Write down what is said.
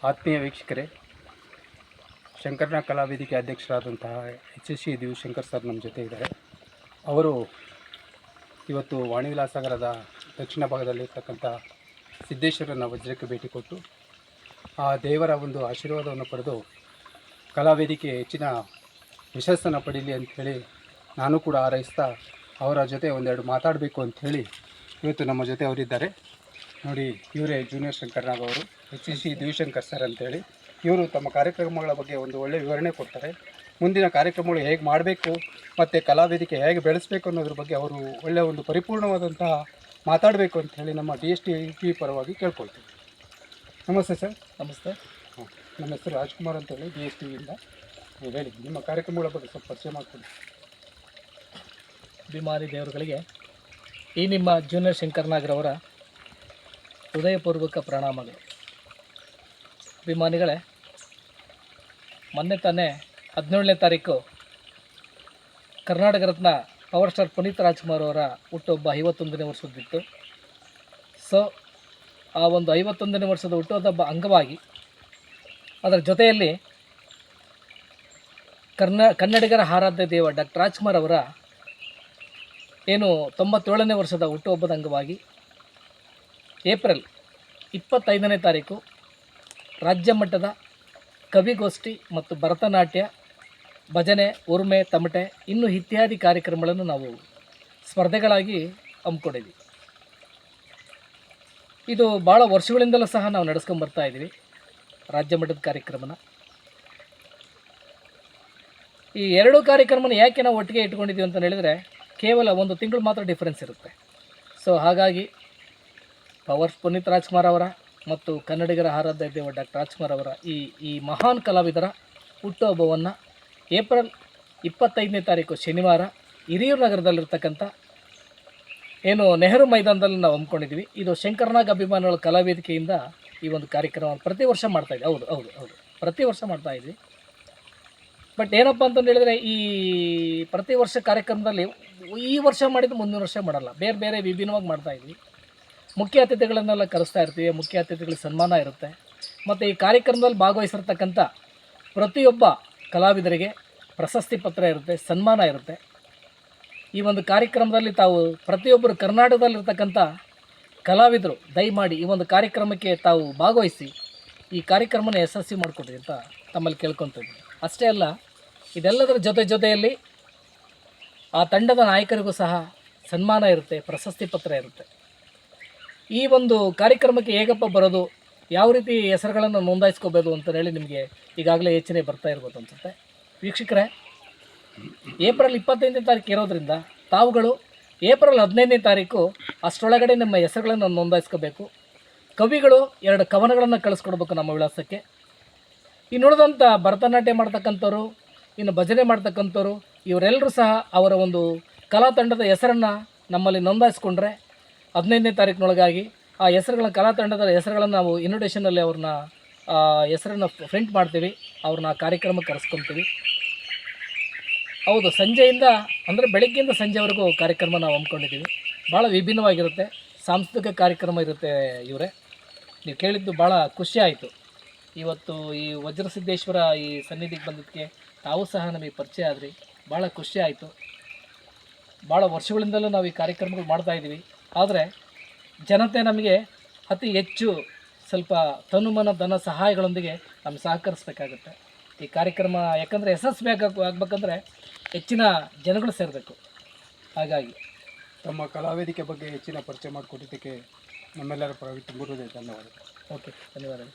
ಆತ್ಮೀಯ ವೀಕ್ಷಕರೇ, ಶಂಕರನಾಗ್ ಕಲಾವೇದಿಕೆ ಅಧ್ಯಕ್ಷರಾದಂತಹ HSC ದಿವ್ಶಂಕರ್ sir ನಮ್ಮ ಜೊತೆ ಇದ್ದಾರೆ. ಅವರು ಇವತ್ತು ವಾಣಿವಿಲಾಸನಗರದ ದಕ್ಷಿಣ ಭಾಗದಲ್ಲಿರ್ತಕ್ಕಂಥ ಸಿದ್ದೇಶ್ವರನ ವಜ್ರಕ್ಕೆ ಭೇಟಿ ಕೊಟ್ಟು ಆ ದೇವರ ಒಂದು ಆಶೀರ್ವಾದವನ್ನು ಪಡೆದು ಕಲಾವೇದಿಕೆ ಹೆಚ್ಚಿನ ಯಶಸ್ಸನ್ನು ಪಡೀಲಿ ಅಂಥೇಳಿ ನಾನು ಕೂಡ ಹಾರೈಸ್ತಾ ಅವರ ಜೊತೆ ಒಂದೆರಡು ಮಾತಾಡಬೇಕು ಅಂಥೇಳಿ ಇವತ್ತು ನಮ್ಮ ಜೊತೆ ಅವರಿದ್ದಾರೆ. ನೋಡಿ, ಇವರೇ ಜೂನಿಯರ್ ಶಂಕರನಾಗ್ ಅವರು, HSC ದಿವ್ಶಂಕರ್ ಸರ್ ಅಂತೇಳಿ. ಇವರು ತಮ್ಮ ಕಾರ್ಯಕ್ರಮಗಳ ಬಗ್ಗೆ ಒಂದು ಒಳ್ಳೆಯ ವಿವರಣೆ ಕೊಡ್ತಾರೆ. ಮುಂದಿನ ಕಾರ್ಯಕ್ರಮಗಳು ಹೇಗೆ ಮಾಡಬೇಕು ಮತ್ತು ಕಲಾವೇದಿಕೆ ಹೇಗೆ ಬೆಳೆಸಬೇಕು ಅನ್ನೋದ್ರ ಬಗ್ಗೆ ಅವರು ಒಳ್ಳೆಯ ಒಂದು ಪರಿಪೂರ್ಣವಾದಂತಹ ಮಾತಾಡಬೇಕು ಅಂಥೇಳಿ ನಮ್ಮ DSTV ಪರವಾಗಿ ಕೇಳ್ಕೊಳ್ತೀವಿ. ನಮಸ್ತೆ ಸರ್. ನಮಸ್ತೆ. ನಮ್ಮ ಹೆಸರು ರಾಜ್ಕುಮಾರ್ ಅಂತೇಳಿ DSTVಯಿಂದ. ನೀವು ಹೇಳಿ, ನಿಮ್ಮ ಕಾರ್ಯಕ್ರಮಗಳ ಬಗ್ಗೆ ಸ್ವಲ್ಪ ಪರಿಚಯ ಮಾಡಿಕೊಡಿ. ಅಭಿಮಾನಿ ದೇವರುಗಳಿಗೆ ಈ ನಿಮ್ಮ ಜೂನಿಯರ್ ಶಂಕರನಾಗ್ರವರ ಹೃದಯಪೂರ್ವಕ ಪ್ರಣಾಮಗಳು. ಅಭಿಮಾನಿಗಳೇ, ಮೊನ್ನೆ ತಾನೇ 17ನೇ ತಾರೀಕು ಕರ್ನಾಟಕ ರತ್ನ ಪವರ್ ಸ್ಟಾರ್ ಪುನೀತ್ ರಾಜ್ಕುಮಾರ್ ಅವರ ಹುಟ್ಟುಹಬ್ಬ 51ನೇ ವರ್ಷದಿತ್ತು. ಸೊ ಆ ಒಂದು 51ನೇ ವರ್ಷದ ಹುಟ್ಟುಹಬ್ಬ ಅಂಗವಾಗಿ ಅದರ ಜೊತೆಯಲ್ಲಿ ಕನ್ನಡಿಗರ ಆರಾಧ್ಯ ದೇವ ಡಾಕ್ಟರ್ ರಾಜ್ಕುಮಾರ್ ಅವರ ಏನು 97ನೇ ವರ್ಷದ ಹುಟ್ಟುಹಬ್ಬದ ಅಂಗವಾಗಿ ಏಪ್ರಿಲ್ 25ನೇ ತಾರೀಕು ರಾಜ್ಯ ಮಟ್ಟದ ಕವಿಗೋಷ್ಠಿ ಮತ್ತು ಭರತನಾಟ್ಯ, ಭಜನೆ, ಉರ್ಮೆ, ತಮಟೆ ಇನ್ನೂ ಇತ್ಯಾದಿ ಕಾರ್ಯಕ್ರಮಗಳನ್ನು ನಾವು ಸ್ಪರ್ಧೆಗಳಾಗಿ ಹಮ್ಮಿಕೊಂಡಿದ್ವಿ. ಇದು ಭಾಳ ವರ್ಷಗಳಿಂದಲೂ ಸಹ ನಾವು ನಡೆಸ್ಕೊಂಬರ್ತಾ ಇದ್ದೀವಿ ರಾಜ್ಯ ಮಟ್ಟದ ಕಾರ್ಯಕ್ರಮನ. ಈ ಎರಡೂ ಕಾರ್ಯಕ್ರಮನ ಯಾಕೆ ನಾವು ಒಟ್ಟಿಗೆ ಇಟ್ಕೊಂಡಿದ್ದೀವಿ ಅಂತ ಹೇಳಿದರೆ, ಕೇವಲ ಒಂದು ತಿಂಗಳು ಮಾತ್ರ ಡಿಫ್ರೆನ್ಸ್ ಇರುತ್ತೆ. ಸೊ ಹಾಗಾಗಿ ಪುನೀತ್ ರಾಜ್ಕುಮಾರ್ ಅವರ ಮತ್ತು ಕನ್ನಡಿಗರ ಆರಾಧ್ಯ ದೇವ ಡಾಕ್ಟರ್ ರಾಜ್ಕುಮಾರ್ ಅವರ ಈ ಮಹಾನ್ ಕಲಾವಿದರ ಹುಟ್ಟುಹಬ್ಬವನ್ನು ಏಪ್ರಿಲ್ 25ನೇ ತಾರೀಕು ಶನಿವಾರ ಹಿರಿಯೂರು ನಗರದಲ್ಲಿರ್ತಕ್ಕಂಥ ಏನು ನೆಹರು ಮೈದಾನದಲ್ಲಿ ನಾವು ಹಮ್ಮಿಕೊಂಡಿದ್ವಿ. ಇದು ಶಂಕರನಾಗ್ ಅಭಿಮಾನಿಗಳ ಕಲಾವೇದಿಕೆಯಿಂದ ಈ ಒಂದು ಕಾರ್ಯಕ್ರಮವನ್ನು ಪ್ರತಿ ವರ್ಷ ಮಾಡ್ತಾಯಿದ್ವಿ. ಹೌದು ಹೌದು ಹೌದು ಪ್ರತಿ ವರ್ಷ ಮಾಡ್ತಾಯಿದ್ವಿ. ಬಟ್ ಏನಪ್ಪ ಅಂತಂದು ಹೇಳಿದರೆ, ಈ ಪ್ರತಿ ವರ್ಷ ಕಾರ್ಯಕ್ರಮದಲ್ಲಿ ಈ ವರ್ಷ ಮಾಡಿದ್ದು ಮುಂದಿನ ವರ್ಷ ಮಾಡಲ್ಲ, ಬೇರೆ ಬೇರೆ ವಿಭಿನ್ನವಾಗಿ ಮಾಡ್ತಾಯಿದ್ವಿ. ಮುಖ್ಯ ಅತಿಥಿಗಳನ್ನೆಲ್ಲ ಕರೆಸ್ತಾ ಇರ್ತೀವಿ. ಮುಖ್ಯ ಅತಿಥಿಗಳಿಗೆ ಸನ್ಮಾನ ಇರುತ್ತೆ. ಮತ್ತು ಈ ಕಾರ್ಯಕ್ರಮದಲ್ಲಿ ಭಾಗವಹಿಸಿರ್ತಕ್ಕಂಥ ಪ್ರತಿಯೊಬ್ಬ ಕಲಾವಿದರಿಗೆ ಪ್ರಶಸ್ತಿ ಪತ್ರ ಇರುತ್ತೆ, ಸನ್ಮಾನ ಇರುತ್ತೆ. ಈ ಒಂದು ಕಾರ್ಯಕ್ರಮದಲ್ಲಿ ತಾವು ಪ್ರತಿಯೊಬ್ಬರು ಕರ್ನಾಟಕದಲ್ಲಿರ್ತಕ್ಕಂಥ ಕಲಾವಿದರು ದಯಮಾಡಿ ಈ ಒಂದು ಕಾರ್ಯಕ್ರಮಕ್ಕೆ ತಾವು ಭಾಗವಹಿಸಿ ಈ ಕಾರ್ಯಕ್ರಮನ ಯಶಸ್ವಿ ಮಾಡಿಕೊಡ್ರಿ ಅಂತ ತಮ್ಮಲ್ಲಿ ಕೇಳ್ಕೊತಿದ್ವಿ. ಅಷ್ಟೇ ಅಲ್ಲ, ಇದೆಲ್ಲದರ ಜೊತೆಯಲ್ಲಿ ಆ ತಂಡದ ನಾಯಕರಿಗೂ ಸಹ ಸನ್ಮಾನ ಇರುತ್ತೆ, ಪ್ರಶಸ್ತಿ ಪತ್ರ ಇರುತ್ತೆ. ಈ ಒಂದು ಕಾರ್ಯಕ್ರಮಕ್ಕೆ ಹೇಗಪ್ಪ ಬರೋದು, ಯಾವ ರೀತಿ ಹೆಸರುಗಳನ್ನು ನೋಂದಾಯಿಸ್ಕೋಬೋದು ಅಂತ ಹೇಳಿ ನಿಮಗೆ ಈಗಾಗಲೇ ಯೋಚನೆ ಬರ್ತಾ ಇರ್ಬೋದು ಅನಿಸುತ್ತೆ. ವೀಕ್ಷಕರೇ, ಏಪ್ರಿಲ್ 25ನೇ ತಾರೀಕು ಇರೋದ್ರಿಂದ ತಾವುಗಳು ಏಪ್ರಿಲ್ 15ನೇ ತಾರೀಕು ಅಷ್ಟರೊಳಗಡೆ ನಮ್ಮ ಹೆಸರುಗಳನ್ನು ನೋಂದಾಯಿಸ್ಕೋಬೇಕು. ಕವಿಗಳು 2 ಕವನಗಳನ್ನು ಕಳಿಸ್ಕೊಡ್ಬೇಕು ನಮ್ಮ ವಿಳಾಸಕ್ಕೆ. ಇನ್ನು ಉಳಿದಂಥ ಭರತನಾಟ್ಯ ಮಾಡ್ತಕ್ಕಂಥವ್ರು, ಇನ್ನು ಭಜನೆ ಮಾಡ್ತಕ್ಕಂಥವ್ರು, ಇವರೆಲ್ಲರೂ ಸಹ ಅವರ ಒಂದು ಕಲಾ ತಂಡದ ಹೆಸರನ್ನು ನಮ್ಮಲ್ಲಿ ನೋಂದಾಯಿಸ್ಕೊಂಡ್ರೆ 15ನೇ ತಾರೀಕಿನೊಳಗಾಗಿ ಆ ಕಲಾ ತಂಡದ ಹೆಸರುಗಳನ್ನು ನಾವು ಇನ್ವಿಟೇಷನಲ್ಲಿ ಅವ್ರನ್ನ ಹೆಸರನ್ನು ಪ್ರಿಂಟ್ ಮಾಡ್ತೀವಿ. ಅವ್ರನ್ನ ಕಾರ್ಯಕ್ರಮಕ್ಕೆ ಕರೆಸ್ಕೊತೀವಿ. ಹೌದು, ಸಂಜೆಯಿಂದ ಅಂದರೆ ಬೆಳಗ್ಗೆಯಿಂದ ಸಂಜೆವರೆಗೂ ಕಾರ್ಯಕ್ರಮ ನಾವು ಹಮ್ಮಿಕೊಂಡಿದ್ದೀವಿ. ಭಾಳ ವಿಭಿನ್ನವಾಗಿರುತ್ತೆ, ಸಾಂಸ್ಕೃತಿಕ ಕಾರ್ಯಕ್ರಮ ಇರುತ್ತೆ. ಇವರೇ, ನೀವು ಕೇಳಿದ್ದು ಭಾಳ ಖುಷಿ ಆಯಿತು. ಇವತ್ತು ಈ ವಜ್ರಸಿದ್ದೇಶ್ವರ ಈ ಸನ್ನಿಧಿಗೆ ಬಂದದಕ್ಕೆ ತಾವು ಸಹ ನಮಗೆ ಪರಿಚಯ ಆದ್ರಿ, ಭಾಳ ಖುಷಿ ಆಯಿತು. ಭಾಳ ವರ್ಷಗಳಿಂದಲೂ ನಾವು ಈ ಕಾರ್ಯಕ್ರಮಗಳು ಮಾಡ್ತಾಯಿದ್ದೀವಿ. ಆದರೆ ಜನತೆ ನಮಗೆ ಅತಿ ಹೆಚ್ಚು ಸ್ವಲ್ಪ ತನುಮನ ಧನ ಸಹಾಯಗಳೊಂದಿಗೆ ನಮ್ಗೆ ಸಹಕರಿಸಬೇಕಾಗುತ್ತೆ ಈ ಕಾರ್ಯಕ್ರಮ. ಯಾಕಂದರೆ ಯಶಸ್ವಿ ಆಗಬೇಕಂದ್ರೆ ಹೆಚ್ಚಿನ ಜನಗಳು ಸೇರಬೇಕು. ಹಾಗಾಗಿ ತಮ್ಮ ಕಲಾವೇದಿಕೆ ಬಗ್ಗೆ ಹೆಚ್ಚಿನ ಪರಿಚಯ ಮಾಡಿಕೊಟ್ಟಿದ್ದಕ್ಕೆ ನಮ್ಮೆಲ್ಲರ ಪರವಾಗಿ ತುಂಬ ಧನ್ಯವಾದಗಳು. ಓಕೆ, ಧನ್ಯವಾದಗಳು.